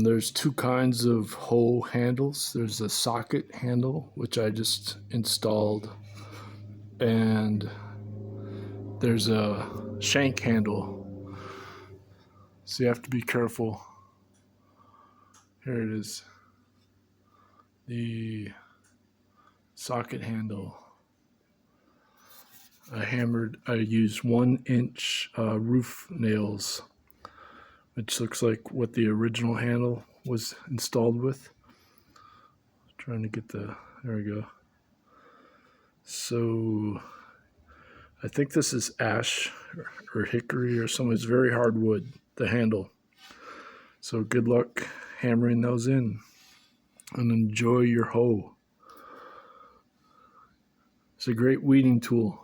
There's two kinds of hoe handles. There's a socket handle, which I just installed, and there's a shank handle. So you have to be careful. Here it is. The socket handle. I used 1-inch roof nails, which looks like what the original handle was installed with. Trying to get there we go. So I think this is ash or hickory or something. It's very hard wood, the handle. So good luck hammering those in and enjoy your hoe. It's a great weeding tool.